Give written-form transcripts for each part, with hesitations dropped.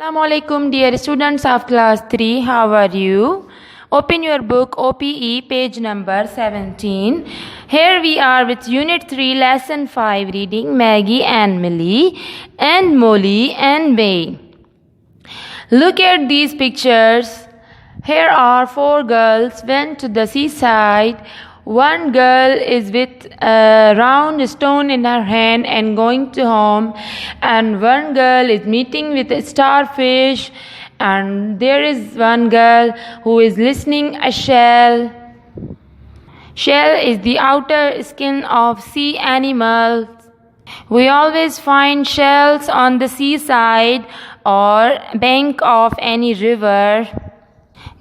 Assalamu alaikum, dear students of class 3. How are you? Open your book OPE page number 17. Here we are with unit 3 lesson 5 reading Maggie and Millie and Molly and May. Look at these pictures. Here are 4 girls went to the seaside. One girl is with a round stone in her hand and going to home, and one girl is meeting with a starfish, and there is one girl who is listening a shell. Shell is the outer skin of sea animals. We always find shells on the seaside or bank of any river.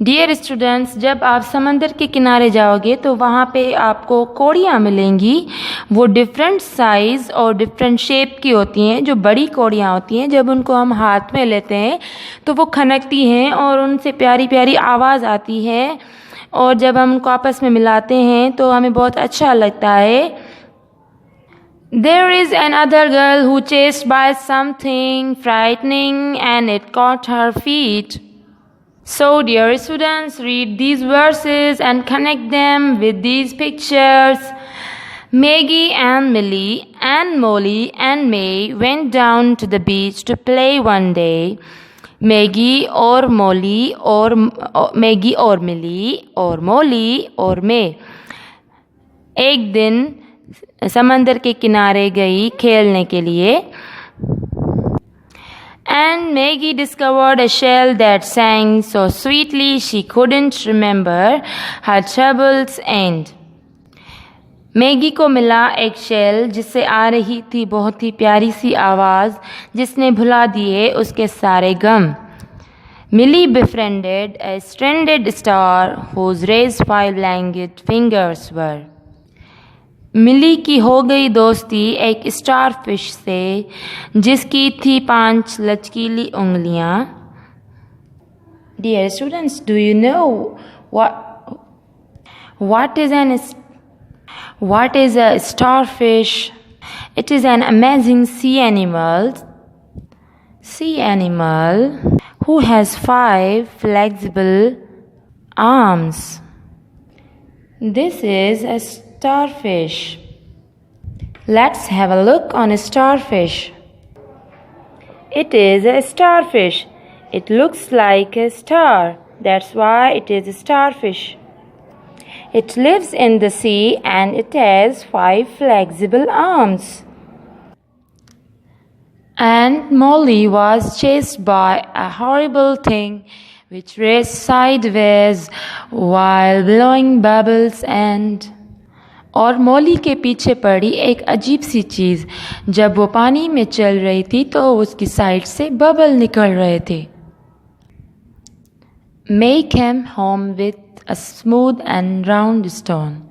Dear students, जब आप समंदर के किनारे जाओगे तो वहाँ पे आपको कौड़ियाँ मिलेंगी. वो डिफरेंट साइज़ और डिफरेंट शेप की होती हैं. जो बड़ी कौड़ियाँ होती हैं, जब उनको हम हाथ में लेते हैं तो वो खनकती हैं और उनसे प्यारी प्यारी आवाज़ आती है, और जब हम उनको आपस में मिलाते हैं तो हमें बहुत अच्छा लगता है. There is another girl who chased by something frightening and it caught her feet. So, dear students, read these verses and connect them with these pictures. Maggie and Millie and Molly and May went down to the beach to play one day. Maggie or Molly or Maggie or Millie or Molly or May एक दिन समंदर के किनारे गई खेलने के लिए. And Maggie discovered a shell that sang so sweetly she couldn't remember her trouble's end. Maggi को मिला एक शेल जिससे आ रही थी बहुत ही प्यारी सी आवाज़, जिसने भुला दिए उसके सारे गम. Millie befriended a stranded star whose raised 5 languid fingers were. मिली की हो गई दोस्ती एक स्टारफिश से जिसकी थी 5 लचकीली उंगलियां. Dear students, do you know what is a starfish? It is an amazing sea animal who has 5 flexible arms. This is a starfish. Let's have a look on a starfish. It is a starfish. It looks like a star. That's why it is a starfish. It lives in the sea and it has 5 flexible arms. And Molly was chased by a horrible thing which raced sideways while blowing bubbles and और मौली के पीछे पड़ी एक अजीब सी चीज़. जब वो पानी में चल रही थी तो उसकी साइड से बबल निकल रहे थे. May came home with a smooth and round stone,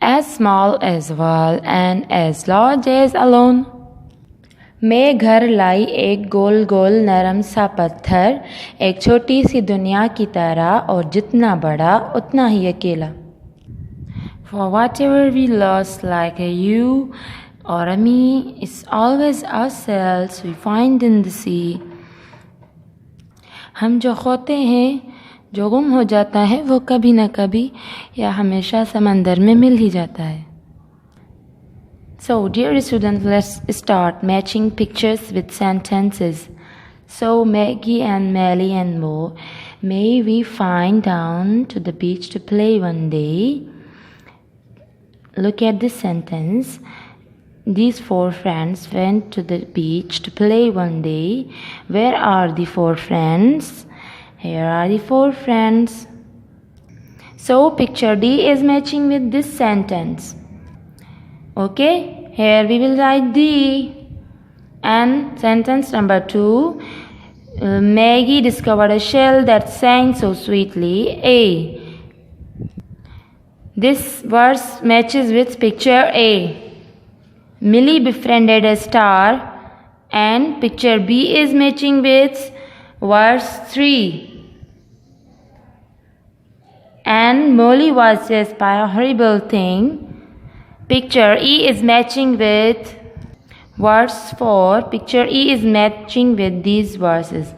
as small as a wall and as large as a lawn. मैं घर लाई एक गोल गोल नरम सा पत्थर, एक छोटी सी दुनिया की तरह, और जितना बड़ा उतना ही अकेला. For whatever we lost, like a you or a me, it's always ourselves we find in the sea. हम जो खोते हैं, जो गुम हो जाता है, वो कभी न कभी या हमेशा समंदर में मिल ही जाता है. So, dear students, let's start matching pictures with sentences. So, Maggie and Melly and Mo, may we find down to the beach to play one day. Look at this sentence. These 4 friends went to the beach to play one day. Where are the 4 friends? Here are the 4 friends. So, picture D is matching with this sentence. Okay, here we will write D. And sentence number 2. Maggie discovered a shell that sang so sweetly. A. This verse matches with picture A. Millie befriended a star, and picture B is matching with verse 3. And Molly was chased by a horrible thing. Picture E is matching with verse 4. Picture E is matching with these verses.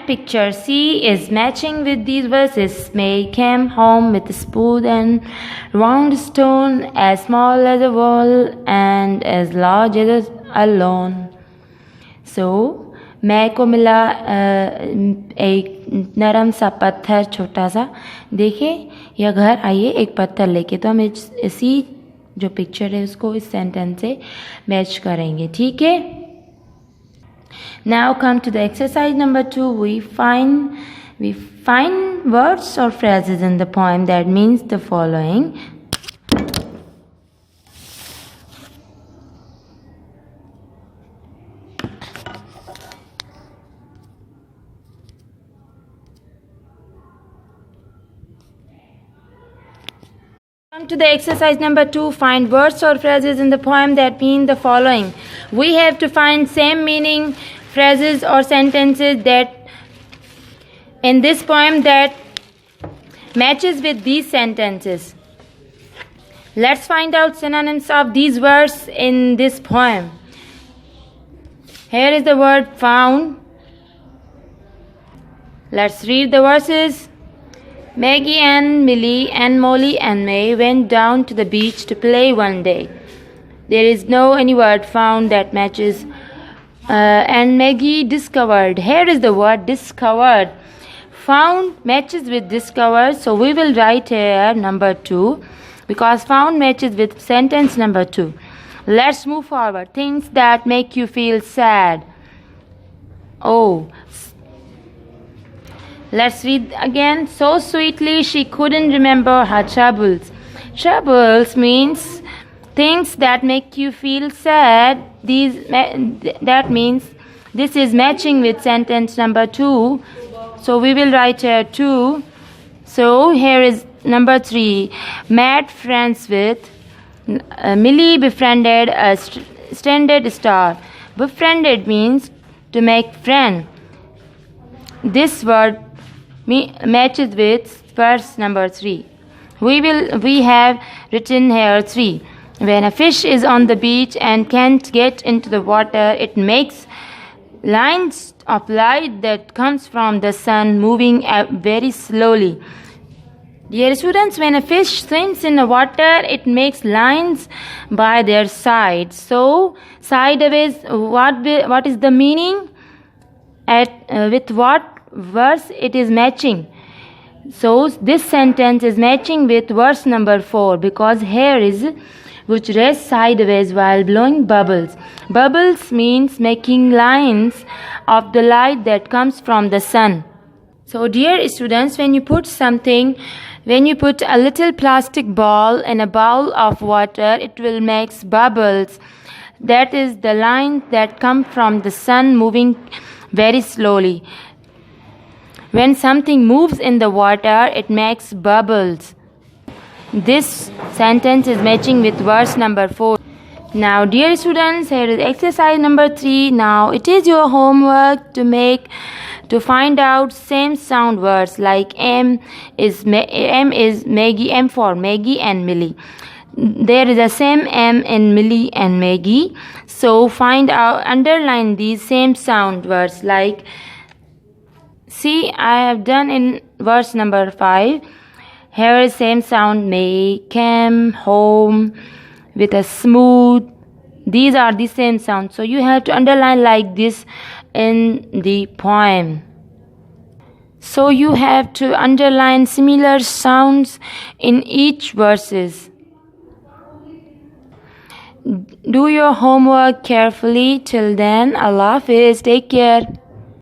And picture C is matching with these verses. May came home with a smooth and round stone, as small as a wall and as large as a lawn. So मैं को मिला एक नरम सा पत्थर छोटा सा. देखिए यह घर. आइए एक पत्थर लेके तो हम इसी जो पिक्चर है उसको इस सेंटेंस से मैच करेंगे. ठीक है. Now come to the exercise number 2. We find words or phrases in the poem that means the following. Come to the exercise number 2. Find words or phrases in the poem that mean the following. We have to find same meaning phrases or sentences that in this poem that matches with these sentences. Let's find out synonyms of these words in this poem. Here is the word found. Let's read the verses. Maggie and Millie and Molly and May went down to the beach to play one day. There is no any word found that matches. And Maggie discovered. Here is the word discovered. Found matches with discovered. So we will write here number 2 because found matches with sentence number 2. Let's move forward. Things that make you feel sad. Oh. Let's read again. So sweetly she couldn't remember her troubles. Troubles means things that make you feel sad. That means this is matching with sentence number 2. So we will write here 2. So here is number 3. Mad friends with. Millie befriended a stranded star. Befriended means to make friend. This word matches with verse number 3. We have written here 3. When a fish is on the beach and can't get into the water, it makes lines of light that comes from the sun moving very slowly. Dear students, when a fish swims in the water, it makes lines by their sides. So sideways, what is the meaning? With what verse it is matching? So this sentence is matching with verse number 4 because here is which rests sideways while blowing bubbles. Bubbles means making lines of the light that comes from the sun. So dear students, when you put a little plastic ball in a bowl of water, it will make bubbles. That is the lines that come from the sun moving very slowly. When something moves in the water, it makes bubbles. This sentence is matching with verse number 4. Now, dear students, here is exercise number 3. Now, it is your homework to find out same sound words like M is Maggie, M for Maggie and Millie. There is a same M in Millie and Maggie. So, underline these same sound words like. See, I have done in verse number 5. Here is same sound. May, came, home, with a smooth. These are the same sound. So you have to underline like this in the poem. So you have to underline similar sounds in each verses. Do your homework carefully. Till then, Allah Hafiz. Take care.